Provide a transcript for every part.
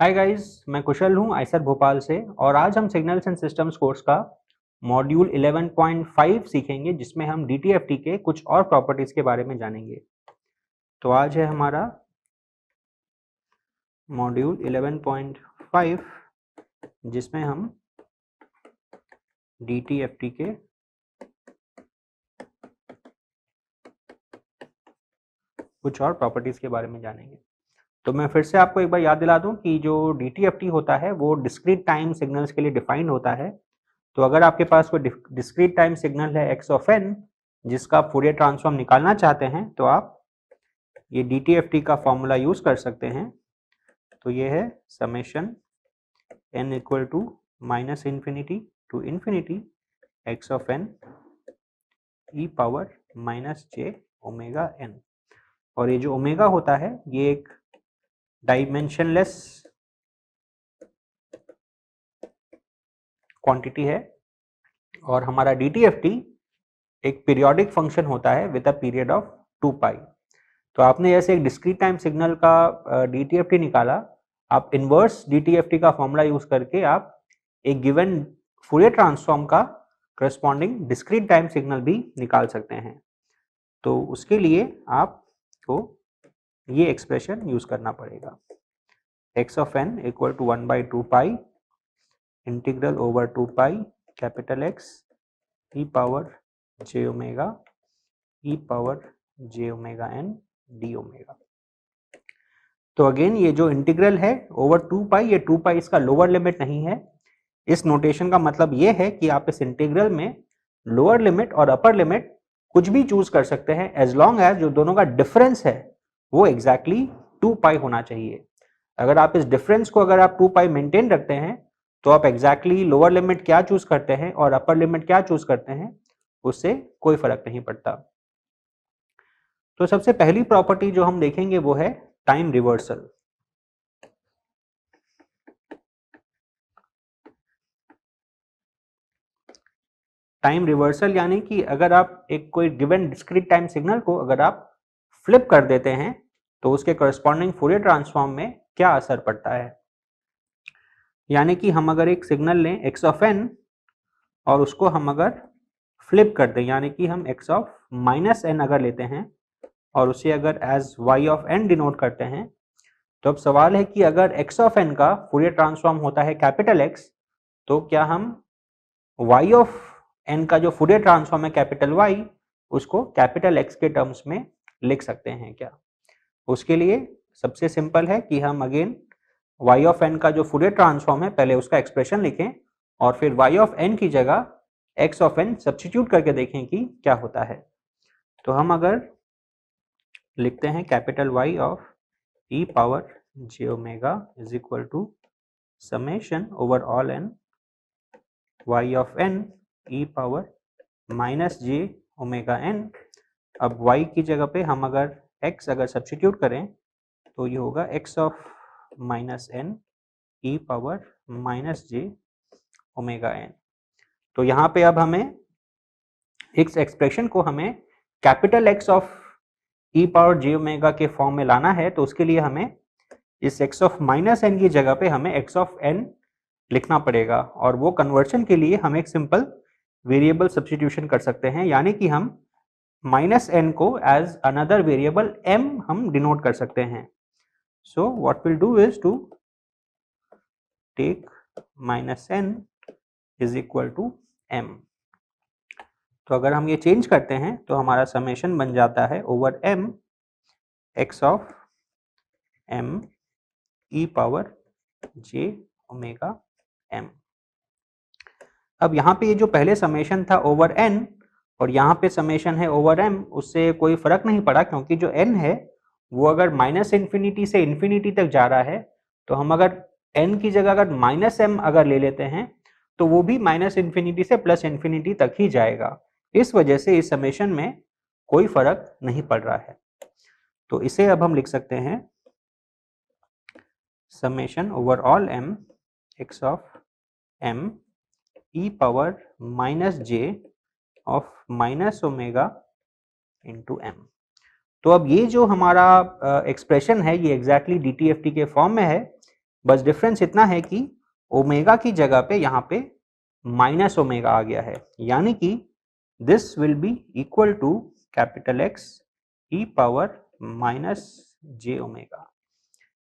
Hi guys, मैं कुशल हूँ Eicher Bhopal से और आज हम सिग्नल्स एंड सिस्टम्स कोर्स का मॉड्यूल 11.5 सीखेंगे जिसमें हम डीटीएफटी के कुछ और प्रॉपर्टीज के बारे में जानेंगे। तो आज है हमारा मॉड्यूल 11.5 जिसमें हम डीटीएफटी के कुछ और प्रॉपर्टीज के बारे में जानेंगे। तो मैं फिर से आपको एक बार याद दिला दूं कि जो डीटीएफटी होता है वो डिस्क्रीट टाइम सिग्नल्स के लिए डिफाइंड होता है। तो अगर आपके पास कोई डिस्क्रीट टाइम सिग्नल है एक्स ऑफ एन जिसका फूरियर ट्रांसफॉर्म निकालना चाहते हैं तो आप ये डीटीएफटी का फॉर्मूला यूज कर सकते हैं। तो ये है summation n equal to minus infinity to infinity x of n e power minus j omega n. और ये जो ओमेगा होता है ये एक डायमेंशनलेस क्वांटिटी है और हमारा डीटीएफटी एक पीरियोडिक फंक्शन होता है विद अ पीरियड ऑफ 2 पाई। तो आपने जैसे एक डिस्क्रीट टाइम सिग्नल का डीटीएफटी निकाला, आप इनवर्स डीटीएफटी का फॉर्मूला यूज करके आप एक गिवन फूरियर ट्रांसफॉर्म का करस्पॉन्डिंग डिस्क्रीट टाइम सिग्नल भी निकाल सकते हैं। तो उसके लिए आपको ये एक्सप्रेशन यूज करना पड़ेगा, x of n equal to 1/2 pi integral over 2 pi capital X e power j omega e power j omega n d omega. तो अगेन ये जो इंटीग्रल है ओवर 2 पाई, ये 2 पाई इसका लोअर लिमिट नहीं है। इस नोटेशन का मतलब ये है कि आप इस इंटीग्रल में लोअर लिमिट और अपर लिमिट कुछ भी चूज कर सकते हैं एज लॉन्ग एज जो दोनों का डिफरेंस है वो एग्जैक्टली 2 पाई होना चाहिए। अगर आप इस डिफरेंस को अगर आप 2 पाई मेंटेन रखते हैं तो आप एग्जैक्टली लोअर लिमिट क्या चूज करते हैं और अपर लिमिट क्या चूज करते हैं उससे कोई फर्क नहीं पड़ता। तो सबसे पहली प्रॉपर्टी जो हम देखेंगे वो है टाइम रिवर्सल। टाइम रिवर्सल यानी कि अगर आप एक कोई गिवन डिस्क्रीट टाइम सिग्नल को अगर आप फ्लिप कर देते हैं तो उसके करस्पॉन्डिंग फूरियर ट्रांसफॉर्म में क्या असर पड़ता है। यानी कि हम अगर एक सिग्नल लें एक्स ऑफ एन और उसको हम अगर फ्लिप कर दें, यानी कि हम एक्स ऑफ माइनस एन अगर लेते हैं और उसे अगर as y of n denote करते हैं, तो अब सवाल है कि अगर एक्स ऑफ एन का फूरियर ट्रांसफॉर्म होता है कैपिटल एक्स, तो क्या हम वाई ऑफ एन का जो फूरियर ट्रांसफॉर्म है कैपिटल वाई उसको कैपिटल एक्स के टर्म्स में लिख सकते हैं क्या। उसके लिए सबसे सिंपल है कि हम अगेन वाई ऑफ एन का जो फूरियर ट्रांसफॉर्म है पहले उसका एक्सप्रेशन लिखें और फिर वाई ऑफ एन की जगह एक्स ऑफ एन सब्स्टिट्यूट करके देखें कि क्या होता है। तो हम अगर लिखते हैं capital Y of e power j omega is equal to summation over all n y of n e power minus j omega n. अब y की जगह पे हम अगर x अगर सब्स्टिट्यूट करें तो ये होगा x of minus n e power minus j omega n. तो यहाँ पे अब हमें इस एक्सप्रेशन को हमें capital X of e power j omega के फॉर्म में लाना है। तो उसके लिए हमें इस x ऑफ माइनस एन की जगह पे हमें x ऑफ n लिखना पड़ेगा और वो कन्वर्शन के लिए हम एक सिंपल वेरिएबल सब्स्टिट्यूशन कर सकते हैं, यानी कि हम माइनस एन को एज अनदर वेरिएबल m हम डिनोट कर सकते हैं। So what will do is to take minus n is equal to m। तो अगर हम ये चेंज करते हैं तो हमारा समेशन बन जाता है over m x of m E power j omega m। अब यहाँ पे ये जो पहले समेशन था ओवर n और यहाँ पे समेशन है ओवर m, उससे कोई फर्क नहीं पड़ा क्योंकि जो n है वो अगर माइनस इन्फिनिटी से इन्फिनिटी तक जा रहा है तो हम अगर n की जगह अगर माइनस m अगर ले लेते हैं तो वो भी माइनस इन्फिनिटी से प्लस इन्फिनिटी तक ही जाएगा। इस वजह से इस समेशन में कोई फर्क नहीं पड़ रहा है। तो इसे अब हम लिख सकते हैं summation over all m x of m E power minus J of minus omega into m। तो अब ये जो हमारा एक्सप्रेशन है ये एग्जैक्टली डीटीएफटी के फॉर्म में है, बस डिफरेंस इतना है कि ओमेगा की जगह पे यहाँ पे माइनस ओमेगा आ गया है, यानी कि this will be equal to capital X e power minus j omega.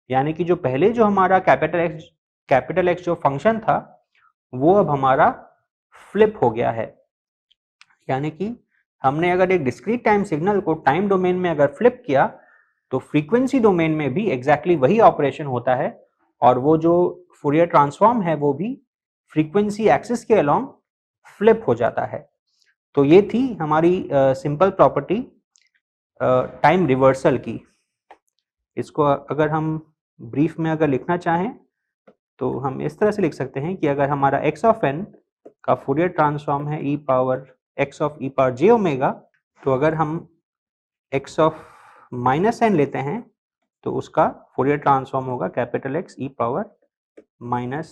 यानी कि जो पहले जो हमारा कैपिटल एक्स जो फंक्शन था वो अब हमारा फ्लिप हो गया है। यानी कि हमने अगर एक डिस्क्रीट टाइम सिग्नल को टाइम डोमेन में अगर फ्लिप किया तो फ्रीक्वेंसी डोमेन में भी एग्जैक्टली वही ऑपरेशन होता है और वो जो फूरियर ट्रांसफॉर्म है वो भी फ्रीक्वेंसी एक्सिस के अलोंग फ्लिप हो जाता है। तो ये थी हमारी सिंपल प्रॉपर्टी टाइम रिवर्सल की। इसको अगर हम ब्रीफ में अगर लिखना चाहें तो हम इस तरह से लिख सकते हैं कि अगर हमारा एक्स ऑफ एन का फूरियर ट्रांसफॉर्म है e power x of e power j omega, तो अगर हम एक्स ऑफ माइनस एन लेते हैं तो उसका फूरियर ट्रांसफॉर्म होगा capital X e power minus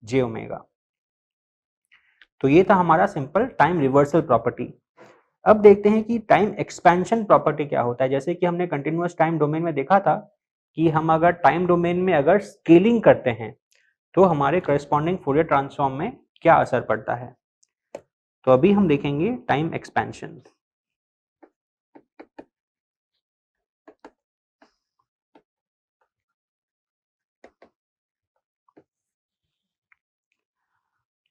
j omega. तो ये था हमारा सिंपल टाइम रिवर्सल प्रॉपर्टी। अब देखते हैं कि टाइम एक्सपेंशन प्रॉपर्टी क्या होता है। जैसे कि हमने कंटिन्यूअस टाइम डोमेन में देखा था कि हम अगर टाइम डोमेन में अगर स्केलिंग करते हैं तो हमारे करस्पॉन्डिंग फूरियर ट्रांसफॉर्म में क्या असर पड़ता है। तो अभी हम देखेंगे टाइम एक्सपेंशन।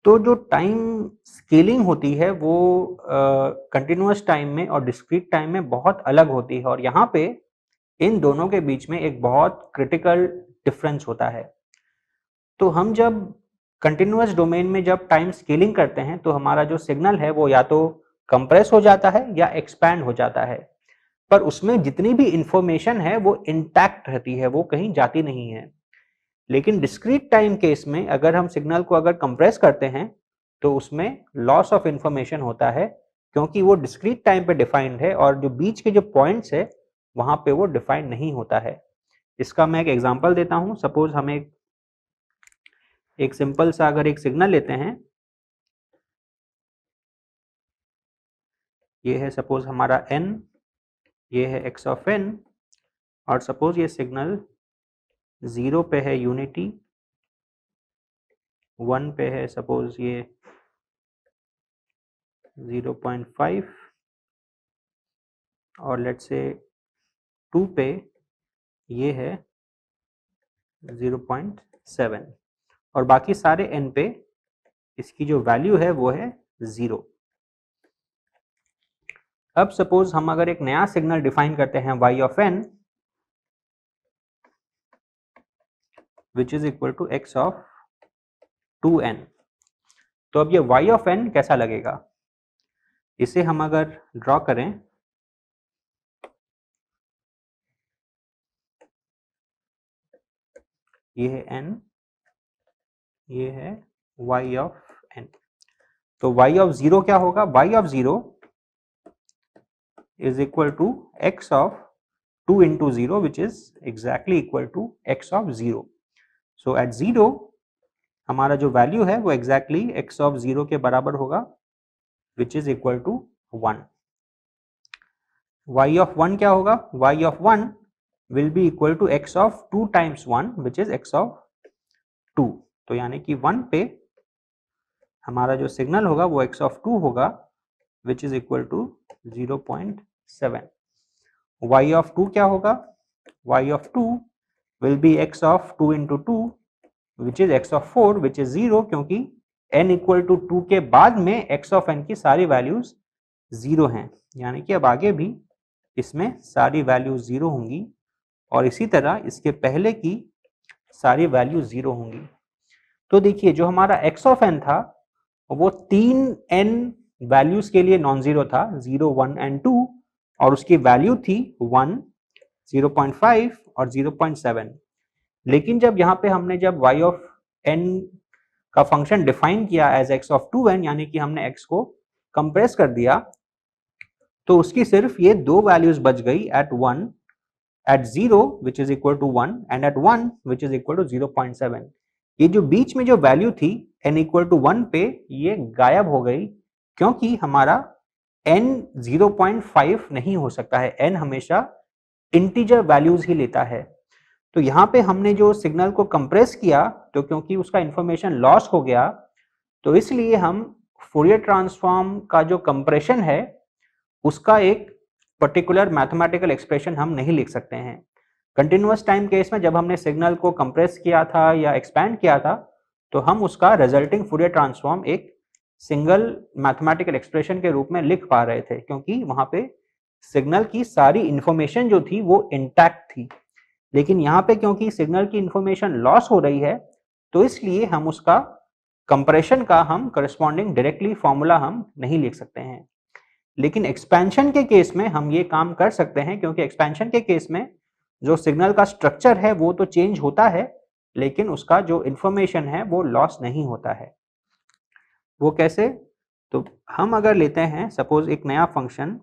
तो जो टाइम स्केलिंग होती है वो कंटिन्यूअस टाइम में और डिस्क्रीट टाइम में बहुत अलग होती है और यहाँ पे इन दोनों के बीच में एक बहुत क्रिटिकल डिफरेंस होता है। तो हम जब कंटिन्यूअस डोमेन में जब टाइम स्केलिंग करते हैं तो हमारा जो सिग्नल है वो या तो कंप्रेस हो जाता है या एक्सपैंड हो जाता है, पर उसमें जितनी भी इंफॉर्मेशन है वो इंटैक्ट रहती है, वो कहीं जाती नहीं है। लेकिन डिस्क्रीट टाइम केस में अगर हम सिग्नल को अगर कंप्रेस करते हैं तो उसमें लॉस ऑफ इंफॉर्मेशन होता है, क्योंकि वो डिस्क्रीट टाइम पे डिफाइंड है और जो बीच के जो पॉइंट्स है वहां पे वो डिफाइंड नहीं होता है। इसका मैं एक एग्जांपल देता हूं। सपोज हम एक सिंपल सा अगर एक सिग्नल लेते हैं, ये है सपोज हमारा n, ये है x ऑफ n और सपोज ये सिग्नल 0 पे है यूनिटी, 1 पे है सपोज ये 0.5 और लेट्स से 2 पे ये है 0.7 और बाकी सारे n पे इसकी जो वैल्यू है वो है 0। अब सपोज हम अगर एक नया सिग्नल डिफाइन करते हैं y of n which is equal to x of 2n, तो अब ये y ऑफ n कैसा लगेगा। इसे हम अगर ड्रॉ करें, ये है n, ये है y ऑफ n, तो y ऑफ 0 क्या होगा, y of 0 is equal to x of 2 into 0 which is exactly equal to x of 0. So at 0 हमारा जो वैल्यू है वो exactly x of 0 के बराबर होगा which is equal to 1. y of 1 क्या होगा, y of 1 will be equal to x of 2 times 1 which is x of 2. तो यानी कि 1 पे हमारा जो सिग्नल होगा वो x of 2 होगा which is equal to 0.7. y of 2 क्या होगा, y of 2 will be x of 2 into 2 which is x of 4 which is 0, क्योंकि n equal to 2 के बाद में x of n की सारी वैल्यूज 0 हैं, यानी कि अब आगे भी इसमें सारी वैल्यूज 0 होंगी और इसी तरह इसके पहले की सारी वैल्यू 0 होंगी। तो देखिए जो हमारा x of n था वो 3n वैल्यूज के लिए नॉन जीरो था, 0, 1 एंड 2, और उसकी वैल्यू थी 1, 0.5 और 0.7। लेकिन जब यहाँ पे हमने जब y ऑफ n का फंक्शन डिफाइन किया एज x ऑफ 2n, यानी कि हमने x को कंप्रेस कर दिया, तो उसकी सिर्फ ये दो वैल्यूज बच गई at 1, at 0 which is equal to 1 and at 1 which is equal to 0.7। ये जो बीच में जो वैल्यू थी n इक्वल टू 1 पे, ये गायब हो गई, क्योंकि हमारा n 0.5 नहीं हो सकता है, n हमेशा इंटीजर वैल्यूज ही लेता है। तो यहाँ पे हमने जो सिग्नल को कंप्रेस किया, तो क्योंकि उसका इंफॉर्मेशन लॉस हो गया, तो इसलिए हम फूरियर ट्रांसफॉर्म का जो कंप्रेशन है उसका एक पर्टिकुलर मैथमेटिकल एक्सप्रेशन हम नहीं लिख सकते हैं। कंटिन्यूअस टाइम केस में जब हमने सिग्नल को कंप्रेस किया था या एक्सपैंड किया था, तो हम उसका रिजल्टिंग फूरियर ट्रांसफॉर्म एक सिंगल मैथमेटिकल एक्सप्रेशन के रूप में लिख पा रहे थे, क्योंकि वहां पे सिग्नल की सारी इंफॉर्मेशन जो थी वो इंटैक्ट थी। लेकिन यहाँ पे क्योंकि सिग्नल की इंफॉर्मेशन लॉस हो रही है, तो इसलिए हम उसका कंप्रेशन का हम करस्पॉन्डिंग डायरेक्टली फॉर्मूला हम नहीं लिख सकते हैं। लेकिन एक्सपेंशन के केस में हम ये काम कर सकते हैं, क्योंकि एक्सपेंशन के केस में जो सिग्नल का स्ट्रक्चर है वो तो चेंज होता है, लेकिन उसका जो इंफॉर्मेशन है वो लॉस नहीं होता है। वो कैसे? तो हम अगर लेते हैं सपोज एक नया function,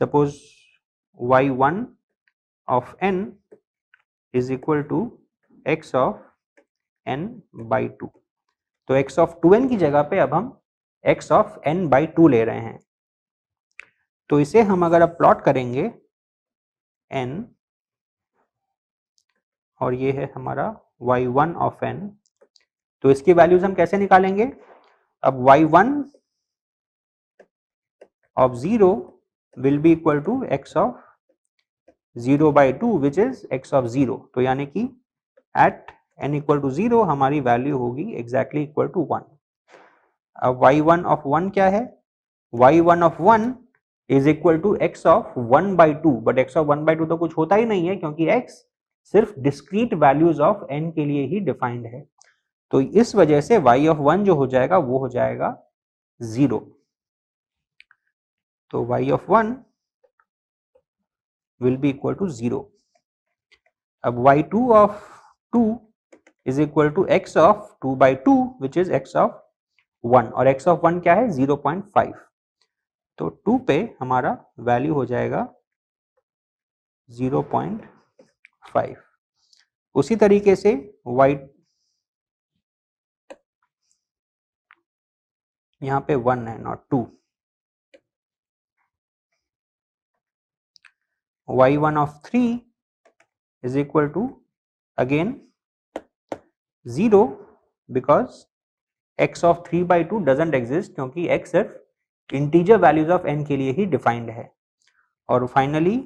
suppose y1 of n is equal to x of n by 2। तो x of 2n की जगह पे अब हम x of n by 2 ले रहे हैं। तो इसे हम अगर अब प्लॉट करेंगे n, और ये है हमारा y1 of n, तो इसकी वैल्यूज हम कैसे निकालेंगे? अब y1 of 0 will be equal to x of 0 by 2 which is x of 0। तो यानी कि at n equal to 0 हमारी वैल्यू होगी exactly equal to 1। अब y1 of 1 क्या है? y1 of 1 is equal to x of 1 by 2, but x of 1 by 2 तो कुछ होता ही नहीं है, क्योंकि x सिर्फ डिस्क्रीट वैल्यूज ऑफ n के लिए ही डिफाइंड है। तो इस वजह से y of 1 जो हो जाएगा वो हो जाएगा 0। तो y of 1 will be equal to 0। अब y2 of 2 is equal to x of 2 by 2 which is x of 1, और x of 1 क्या है? 0.5। तो 2 पे हमारा वैल्यू हो जाएगा 0.5। उसी तरीके से y, यहाँ पे 1 है not 2। y1 of 3 is equal to again 0 because x of 3 by 2 doesn't exist, क्योंकि x सिर्फ इंटीजर वैल्यूज ऑफ n के लिए ही डिफाइंड है। और finally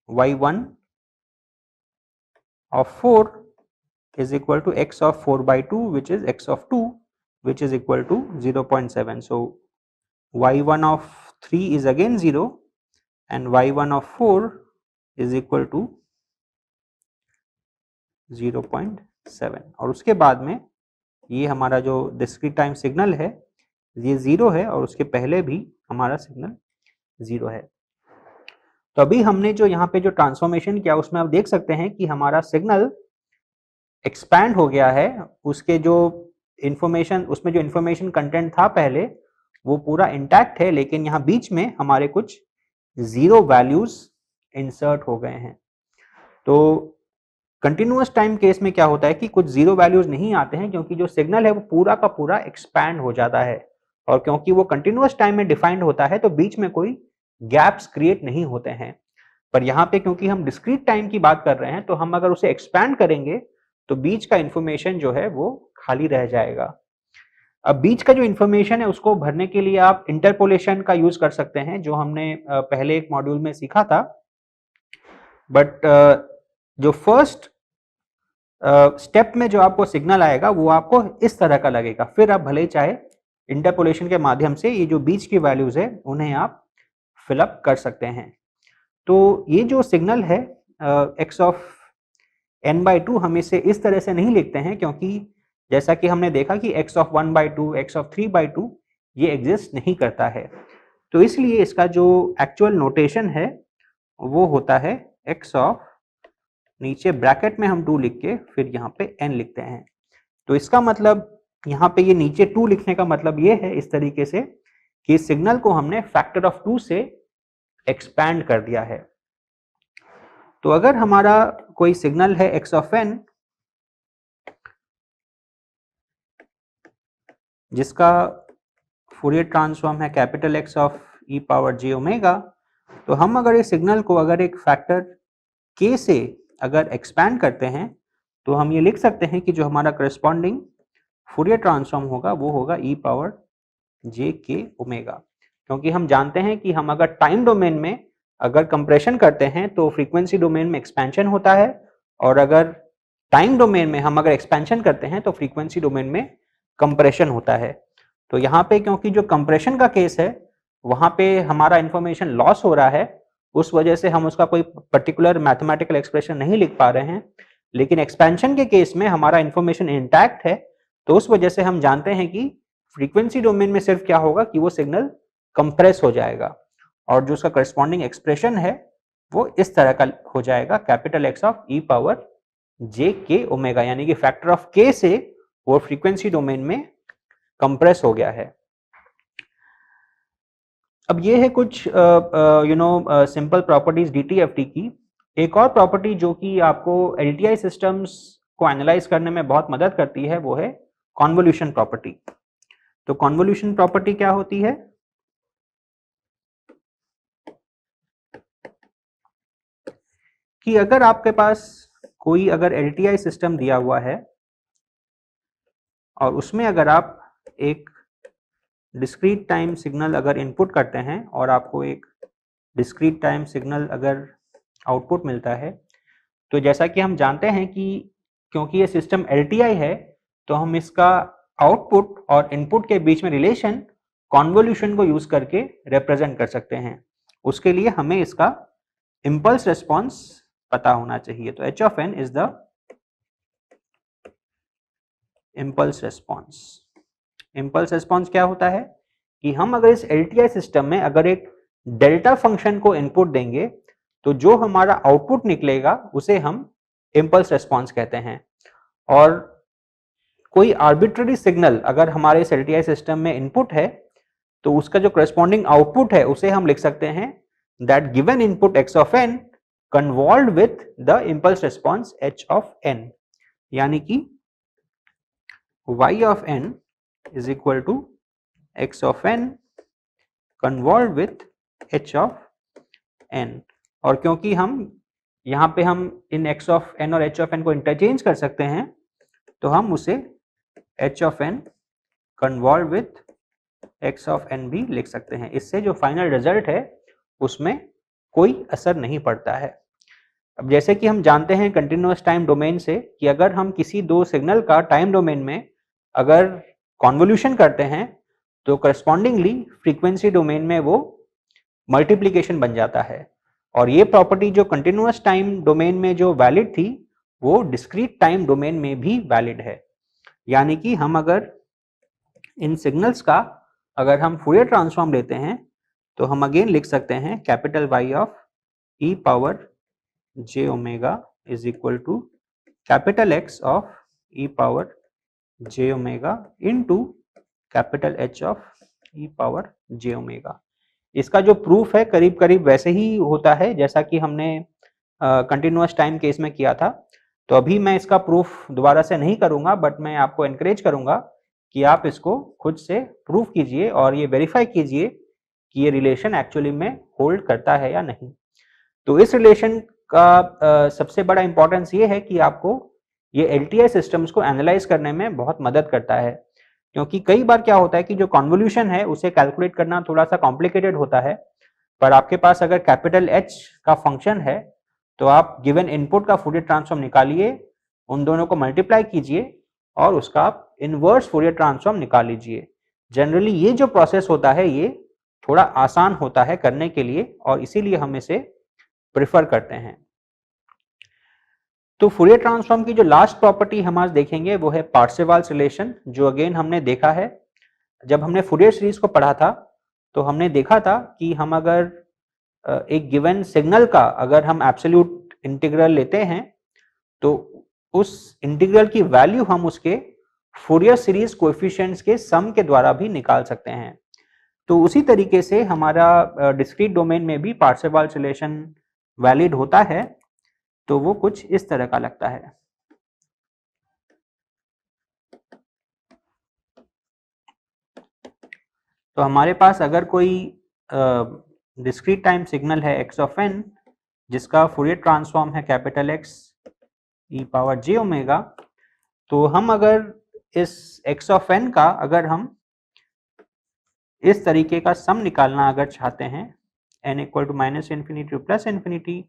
y1 of 4 is equal to x of 4 by 2 which is x of 2 which is equal to 0.7। so y1 of 3 is again 0 and y1 of 4 is equal to 0.7। और उसके बाद में ये हमारा जो डिस्क्रीट टाइम सिग्नल है ये 0 है, और उसके पहले भी हमारा सिग्नल 0 है। तो अभी हमने जो यहाँ पे जो ट्रांसफॉर्मेशन किया उसमें आप देख सकते हैं कि हमारा सिग्नल एक्सपैंड हो गया है। उसके जो इंफॉर्मेशन, उसमें जो इंफॉर्मेशन कंटेंट था पहले वो पूरा इंटैक्ट है, लेकिन यहाँ बीच में हमारे कुछ 0 वैल्यूज इंसर्ट हो गए हैं। तो कंटिन्यूअस टाइम केस में क्या होता है कि कुछ 0 वैल्यूज नहीं आते हैं, क्योंकि जो सिग्नल है वो पूरा का पूरा एक्सपैंड हो जाता है, और क्योंकि वो कंटिन्यूअस टाइम में डिफाइंड होता है तो बीच में कोई गैप्स क्रिएट नहीं होते हैं। पर यहाँ पे क्योंकि हम डिस्क्रीट टाइम की बात कर रहे हैं, तो हम अगर उसे एक्सपैंड करेंगे तो बीच का इंफॉर्मेशन जो है वो खाली रह जाएगा। अब बीच का जो इंफॉर्मेशन है उसको भरने के लिए आप इंटरपोलेशन का यूज कर सकते हैं, जो हमने पहले एक मॉड्यूल में सीखा था। बट जो फर्स्ट स्टेप में जो आपको सिग्नल आएगा वो आपको इस तरह का लगेगा। फिर आप भले ही चाहे इंटरपोलेशन के माध्यम से ये जो बीच की वैल्यूज है उन्हें आप फिलअप कर सकते हैं। तो ये जो सिग्नल है x ऑफ n by 2 हम इसे इस तरह से नहीं लिखते हैं, क्योंकि जैसा कि हमने देखा कि x of 1 by 2, x of 3 by 2 ये एग्जिस्ट नहीं करता है। तो इसलिए इसका जो एक्चुअल नोटेशन है वो होता है x ऑफ, नीचे ब्रैकेट में हम 2 लिख के फिर यहाँ पे n लिखते हैं। तो इसका मतलब यहाँ पे ये नीचे 2 लिखने का मतलब ये है इस तरीके से कि सिग्नल को हमने फैक्टर ऑफ 2 से एक्सपैंड कर दिया है। तो अगर हमारा कोई सिग्नल है x ऑफ n जिसका फूरियर ट्रांसफॉर्म है capital X of e power j omega, तो हम अगर इस सिग्नल को अगर एक फैक्टर k से अगर एक्सपैंड करते हैं तो हम ये लिख सकते हैं कि जो हमारा करस्पॉन्डिंग फूरियर ट्रांसफॉर्म होगा वो होगा e power j k omega, क्योंकि हम जानते हैं कि हम अगर टाइम डोमेन में अगर कंप्रेशन करते हैं तो फ्रीक्वेंसी डोमेन में एक्सपेंशन होता है, और अगर टाइम डोमेन में हम अगर एक्सपेंशन करते हैं तो फ्रीक्वेंसी डोमेन में कंप्रेशन होता है। तो यहाँ पे क्योंकि जो कंप्रेशन का केस है वहाँ पे हमारा इंफॉर्मेशन लॉस हो रहा है, उस वजह से हम उसका कोई पर्टिकुलर मैथमेटिकल एक्सप्रेशन नहीं लिख पा रहे हैं, लेकिन एक्सपेंशन के केस में हमारा इंफॉर्मेशन इंटैक्ट है, तो उस वजह से हम जानते हैं कि फ्रीक्वेंसी डोमेन में सिर्फ क्या होगा कि वो सिग्नल कंप्रेस हो जाएगा और जो उसका करस्पॉन्डिंग एक्सप्रेशन है वो इस तरह का हो जाएगा, capital x of e power j के ओमेगा, यानी कि फैक्टर ऑफ के से वो फ्रीक्वेंसी डोमेन में कंप्रेस हो गया है। अब ये है कुछ सिंपल प्रॉपर्टीज डीटीएफटी की। एक और प्रॉपर्टी जो कि आपको एलटीआई सिस्टम्स को एनालाइज करने में बहुत मदद करती है वो है कॉन्वोल्यूशन प्रॉपर्टी। तो कॉन्वोल्यूशन प्रॉपर्टी क्या होती है? कि अगर आपके पास कोई अगर एलटीआई सिस्टम दिया हुआ है और उसमें अगर आप एक डिस्क्रीट टाइम सिग्नल अगर इनपुट करते हैं और आपको एक डिस्क्रीट टाइम सिग्नल अगर आउटपुट मिलता है, तो जैसा कि हम जानते हैं कि क्योंकि ये सिस्टम एलटीआई है तो हम इसका आउटपुट और इनपुट के बीच में रिलेशन कॉन्वोल्यूशन को यूज करके रिप्रेजेंट कर सकते हैं। उसके लिए हमें इसका इम्पल्स रिस्पॉन्स पता होना चाहिए। तो h of n is the impulse response. Impulse response क्या होता है कि हम अगर इस एलटीआई सिस्टम में अगर एक डेल्टा फंक्शन को इनपुट देंगे तो जो हमारा आउटपुट निकलेगा उसे हम इम्पल्स रिस्पॉन्स कहते हैं। और कोई आर्बिट्ररी सिग्नल अगर हमारे इस एलटीआई सिस्टम में इनपुट है तो उसका जो करस्पॉन्डिंग आउटपुट है उसे हम लिख सकते हैं that given input x of n convolved with the impulse response h of n, यानी कि y of n is equal to x of n convolved with h of n। और क्योंकि हम यहाँ पे हम इन x ऑफ n और h ऑफ n को इंटरचेंज कर सकते हैं तो हम उसे h of n convolve with x of n भी लिख सकते हैं। इससे जो फाइनल रिजल्ट है उसमें कोई असर नहीं पड़ता है। अब जैसे कि हम जानते हैं कंटिन्यूअस टाइम डोमेन से कि अगर हम किसी दो सिग्नल का टाइम डोमेन में अगर कॉन्वोल्यूशन करते हैं तो करस्पॉन्डिंगली फ्रीक्वेंसी डोमेन में वो मल्टीप्लिकेशन बन जाता है, और ये प्रॉपर्टी जो कंटिन्यूअस टाइम डोमेन में जो वैलिड थी वो डिस्क्रीट टाइम डोमेन में भी वैलिड है। यानी कि हम अगर इन सिग्नल्स का अगर हम फूरियर ट्रांसफॉर्म लेते हैं तो हम अगेन लिख सकते हैं capital Y of e power j omega is equal to capital x of e power j omega into capital H of e power j omega. इसका जो प्रूफ है करीब करीब वैसे ही होता है जैसा कि हमने कंटिन्यूअस टाइम केस में किया था। तो अभी मैं इसका प्रूफ दोबारा से नहीं करूंगा, बट मैं आपको एनकरेज करूंगा कि आप इसको खुद से प्रूफ कीजिए और ये वेरीफाई कीजिए कि ये रिलेशन एक्चुअली में होल्ड करता है या नहीं। तो इस रिलेशन का सबसे बड़ा इंपॉर्टेंस ये है कि आपको ये एलटीआई सिस्टम्स को एनालाइज करने में बहुत मदद करता है, क्योंकि कई बार क्या होता है कि जो कॉन्वोल्यूशन है उसे कैलकुलेट करना थोड़ा सा कॉम्प्लिकेटेड होता है, पर आपके पास अगर कैपिटल एच का फंक्शन है तो आप गिवन इनपुट का फूरियर ट्रांसफॉर्म निकालिए, उन दोनों को मल्टीप्लाई कीजिए और उसका आप इनवर्स फूरियर ट्रांसफॉर्म निकाल लीजिए। जनरली ये जो प्रोसेस होता है ये थोड़ा आसान होता है करने के लिए और इसीलिए हम इसे प्रेफर करते हैं। तो फूरियर ट्रांसफॉर्म की जो लास्ट प्रॉपर्टी हम आज देखेंगे वो है पार्सेवाल्स रिलेशन, जो अगेन हमने देखा है जब हमने फूरियर सीरीज को पढ़ा था। तो हमने देखा था कि हम अगर एक गिवन सिग्नल का अगर हम एब्सोल्यूट इंटीग्रल लेते हैं तो उस इंटीग्रल की वैल्यू हम उसके फूरियर सीरीज कोएफिशिएंट्स के सम के द्वारा भी निकाल सकते हैं। तो उसी तरीके से हमारा डिस्क्रीट डोमेन में भी पार्सेवाल्स रिलेशन वैलिड होता है। तो वो कुछ इस तरह का लगता है। तो हमारे पास अगर कोई डिस्क्रीट टाइम सिग्नल है x ऑफ n, जिसका फूरियर ट्रांसफॉर्म है capital X e power j omega, तो हम अगर इस x ऑफ n का अगर हम इस तरीके का सम निकालना अगर चाहते हैं, n equal to minus infinity to plus infinity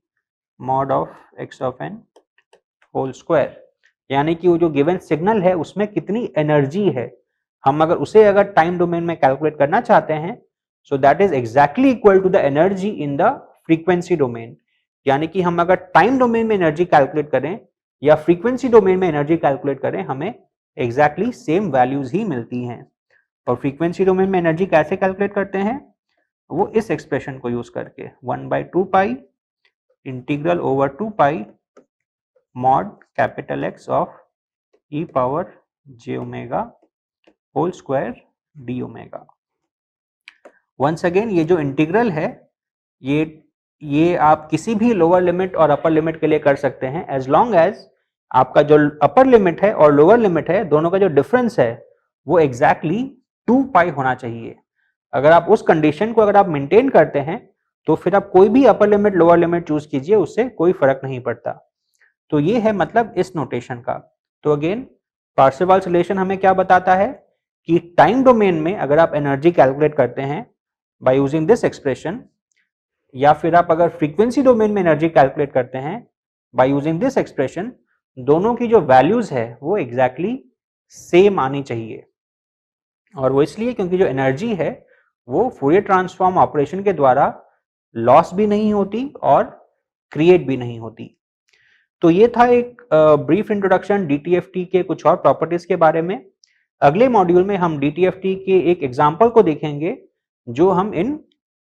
mod of x of n whole square, यानी कि वो जो गिवन सिग्नल है उसमें कितनी एनर्जी है, हम अगर उसे अगर टाइम डोमेन में कैलकुलेट करना चाहते हैं, so that is exactly equal to the energy in the frequency domain. यानी कि हम अगर टाइम डोमेन में एनर्जी कैलकुलेट करें या फ्रीक्वेंसी डोमेन में एनर्जी कैलकुलेट करें, हमें एग्जैक्टली सेम वैल्यूज ही मिलती हैं। और फ्रीक्वेंसी डोमेन में एनर्जी कैसे कैलकुलेट करते हैं, वो इस एक्सप्रेशन को यूज करके 1/2 pi integral over 2 pi mod capital X of e power j omega whole square d omega. Once again ये जो इंटीग्रल है ये आप किसी भी लोअर लिमिट और अपर लिमिट के लिए कर सकते हैं, एज लॉन्ग एज आपका जो अपर लिमिट है और लोअर लिमिट है दोनों का जो डिफरेंस है वो एग्जैक्टली 2 पाई होना चाहिए। अगर आप उस कंडीशन को अगर आप मेंटेन करते हैं तो फिर आप कोई भी upper limit lower limit choose कीजिए, उससे कोई फर्क नहीं पड़ता। तो ये है मतलब इस नोटेशन का। तो अगेन पार्सेवल्स रिलेशन हमें क्या बताता है कि टाइम डोमेन में अगर आप एनर्जी कैलकुलेट करते हैं बाय यूजिंग दिस एक्सप्रेशन, या फिर आप अगर फ्रीक्वेंसी डोमेन में एनर्जी कैलकुलेट करते हैं बाय यूजिंग दिस एक्सप्रेशन, दोनों की जो वैल्यूज है वो एग्जैक्टली सेम आनी चाहिए। और वो इसलिए क्योंकि जो एनर्जी है वो फूरियर ट्रांसफॉर्म ऑपरेशन के द्वारा लॉस भी नहीं होती और क्रिएट भी नहीं होती। तो ये था एक ब्रीफ इंट्रोडक्शन DTFT के कुछ और प्रॉपर्टीज के बारे में। अगले मॉड्यूल में हम DTFT के एक एग्जांपल को देखेंगे जो हम इन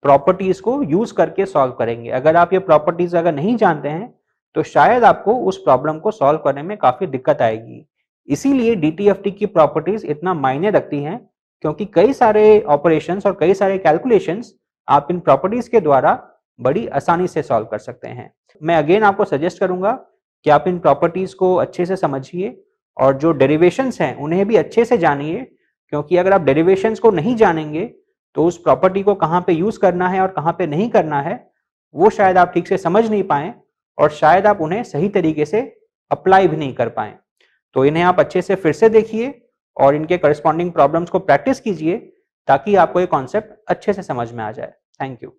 प्रॉपर्टीज को यूज करके सॉल्व करेंगे। अगर आप ये प्रॉपर्टीज अगर नहीं जानते हैं तो शायद आपको उस प्रॉब्लम को सॉल्व करने में काफी दिक्कत आएगी। इसीलिए DTFT की प्रॉपर्टीज इतना मायने रखती हैं, क्योंकि कई सारे ऑपरेशंस और कई सारे कैलकुलेशंस आप इन प्रॉपर्टीज के द्वारा बड़ी आसानी से सॉल्व कर सकते हैं। मैं अगेन आपको सजेस्ट करूंगा कि आप इन प्रॉपर्टीज को अच्छे से समझिए और जो डेरिवेशंस हैं उन्हें भी अच्छे से जानिए, क्योंकि अगर आप डेरिवेशंस को नहीं जानेंगे तो उस प्रॉपर्टी को कहाँ पे यूज करना है और कहाँ पे नहीं करना है वो शायद आप ठीक से समझ नहीं पाए और शायद आप उन्हें सही तरीके से अप्लाई भी नहीं कर पाए। तो इन्हें आप अच्छे से फिर से देखिए और इनके करस्पॉन्डिंग प्रॉब्लम्स को प्रैक्टिस कीजिए ताकि आपको ये कॉन्सेप्ट अच्छे से समझ में आ जाए। Thank you.